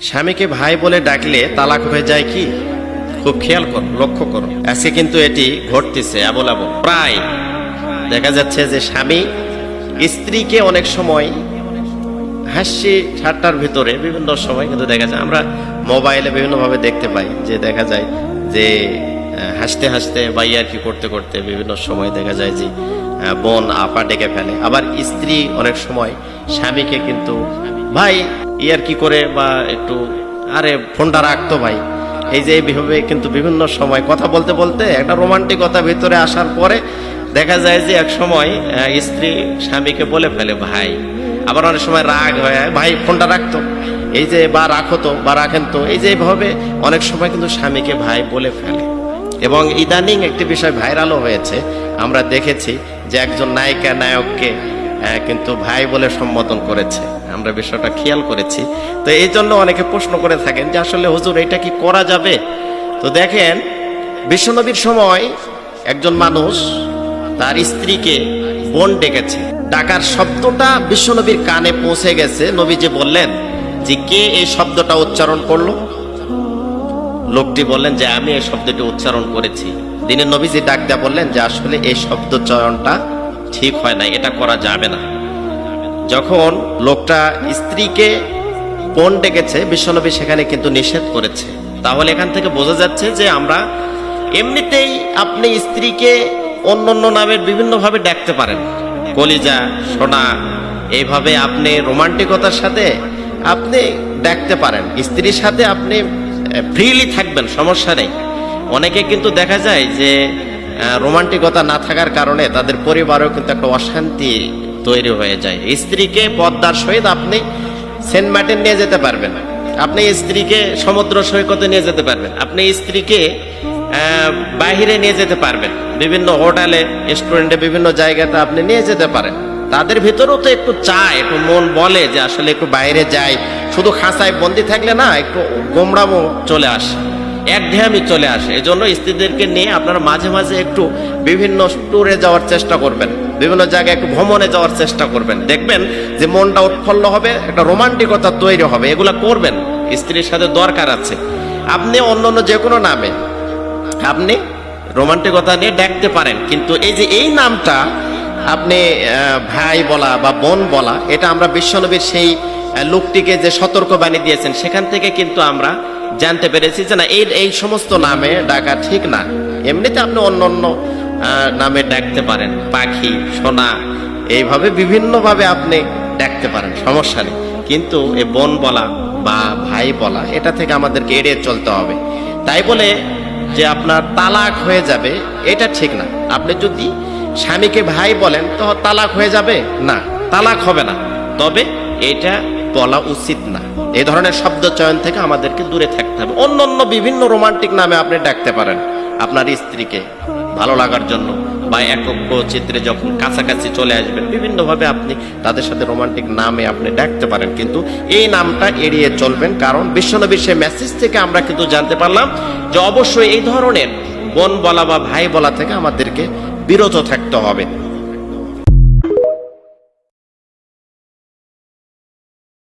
স্বামীকে ভাই বলে ডাকলে তালাক হয়ে যায় কি? খুব খেয়াল করো, লক্ষ্য করো। আজকে কিন্তু এটি ঘটতেছে আবল আবল। প্রায় দেখা যাচ্ছে যে স্বামী স্ত্রীকে অনেক সময় হাসি ঠাট্টার ভিতরে বিভিন্ন সময় কিন্তু দেখা যায়, আমরা মোবাইলে বিভিন্নভাবে দেখতে পাই যে দেখা যায় যে হাসতে হাসতে বা ইয়ার্কি করতে করতে বিভিন্ন সময় দেখা যায় যে বোন আপা ডেকে ফেলে। আবার স্ত্রী অনেক সময় স্বামীকে কিন্তু ভাই ইয়ার্কি করে বা একটু আরে ফোনটা রাখতো ভাই, এই যে এইভাবে কিন্তু বিভিন্ন সময় কথা বলতে বলতে একটা রোমান্টিকতা ভিতরে আসার পরে দেখা যায় যে এক সময় স্ত্রী স্বামীকে বলে ফেলে ভাই। আবার অনেক সময় রাগ হয়, ভাই ফোনটা রাখতো, এই যে বা রাখো তো বা রাখেন তো, এই যে এইভাবে অনেক সময় কিন্তু স্বামীকে ভাই বলে ফেলে। এবং ইদানিং একটি বিষয় ভাইরালও হয়েছে, আমরা দেখেছি যে একজন নায়িকা নায়ককে কিন্তু ভাই বলে সম্বোধন করেছে, আমরা বিষয়টা খেয়াল করেছি। তো এই জন্য অনেকে প্রশ্ন করে থাকেন যে আসলে হুজুর এটা কি করা যাবে? তো দেখেন, বিশ্বনবীর সময় একজন মানুষ তার স্ত্রীকে বোন ডেকেছে, ডাকার শব্দটা বিশ্বনবীর কানে পৌঁছে গেছে। নবীজি বললেন যে কে এই শব্দটা উচ্চারণ করলো? লোকটি বললেন যে আমি এই শব্দটি উচ্চারণ করেছি। দিনের নবীজি ডাক দেয়া বললেন যে আসলে এই শব্দ চয়নটা ঠিক হয় না, এটা করা যাবে না। যখন লোকটা স্ত্রীকে বোন ডেকেছে, বিশ্বনবী সেখানে কিন্তু নিষেধ করেছে। তাহলে এখান থেকে বোঝা যাচ্ছে যে আমরা এমনিতেই আপনি স্ত্রীকে অন্য অন্য নামের বিভিন্নভাবে ডাকতে পারেন, কলিজা, সোনা, এইভাবে আপনি রোমান্টিকতার সাথে আপনি ডাকতে পারেন। স্ত্রীর সাথে আপনি ফ্রিলি থাকবেন, সমস্যা নেই। অনেকে কিন্তু দেখা যায় যে রোমান্টিকতা না থাকার কারণে তাদের পরিবারেও কিন্তু একটা অশান্তি তৈরি হয়ে যায়। স্ত্রীকে পদ্মার সহিত আপনি সেন্ট মার্টিন নিয়ে যেতে পারবেন, আপনি স্ত্রীকে সমুদ্র সৈকতে নিয়ে যেতে পারবেন, আপনি স্ত্রীকে বাহিরে নিয়ে যেতে পারবেন, বিভিন্ন হোটেলে রেস্টুরেন্টে বিভিন্ন জায়গাতে আপনি নিয়ে যেতে পারেন। তাদের ভিতরেও তো একটু চায়, একটু মন বলে যে আসলে একটু বাইরে যাই। শুধু খাঁচায় বন্দি থাকলে না, একটু গোমড়ামো চলে আসে, একঘেয়েমি চলে আসে। এজন্য স্ত্রীদেরকে নিয়ে আপনারা মাঝে মাঝে একটু বিভিন্ন ট্যুরে যাওয়ার চেষ্টা করবেন, বিভিন্ন জায়গায় একটু ভ্রমণে যাওয়ার চেষ্টা করবেন। দেখবেন যে মনটা উৎফুল্ল হবে, একটা রোমান্টিকতা তৈরি হবে। এগুলা করবেন, স্ত্রীর সাথে দরকার আছে। আপনি অন্য অন্য যে কোনো নামে আপনি রোমান্টিকতা নিয়ে ডাকতে পারেন, কিন্তু এই যে এই নামটা আপনি ভাই বলা বা বোন বলা, এটা আমরা বিশ্বনবীর সেই লোকটিকে যে সতর্কবাণী দিয়েছেন সেখান থেকে কিন্তু আমরা জানতে পেরেছি যে না, এই সমস্ত নামে ডাকা ঠিক না। এমনিতে আপনি অন্য অন্য নামে ডাকতে পারেন, পাখি, সোনা, এইভাবে বিভিন্নভাবে আপনি ডাকতে পারেন, সমস্যা নেই। কিন্তু এই বোন বলা বা ভাই বলা, এটা থেকে আমাদেরকে এড়িয়ে চলতে হবে। তাই বলে যে আপনার তালাক হয়ে যাবে, এটা ঠিক না। আপনি যদি স্বামীকে ভাই বলেন তো তালাক হয়ে যাবে না, তালাক হবে না, তবে এটা বলা উচিত না। এই ধরনের শব্দ চয়ন থেকে আমাদেরকে দূরে থাকতে হবে। অন্য অন্য বিভিন্ন রোমান্টিক নামে আপনি ডাকতে পারেন আপনার স্ত্রীকে ভালো লাগার জন্য, বা একক চিত্রে যখন কাছাকাছি চলে আসবেন বিভিন্নভাবে আপনি তাদের সাথে রোমান্টিক নামে আপনি ডাকতে পারেন, কিন্তু এই নামটা এড়িয়ে চলবেন। কারণ বিশ্বনবীর সেই মেসেজ থেকে আমরা কিন্তু জানতে পারলাম যে অবশ্যই এই ধরনের বোন বলা বা ভাই বলা থেকে আমাদেরকে বিরত থাকতে হবে।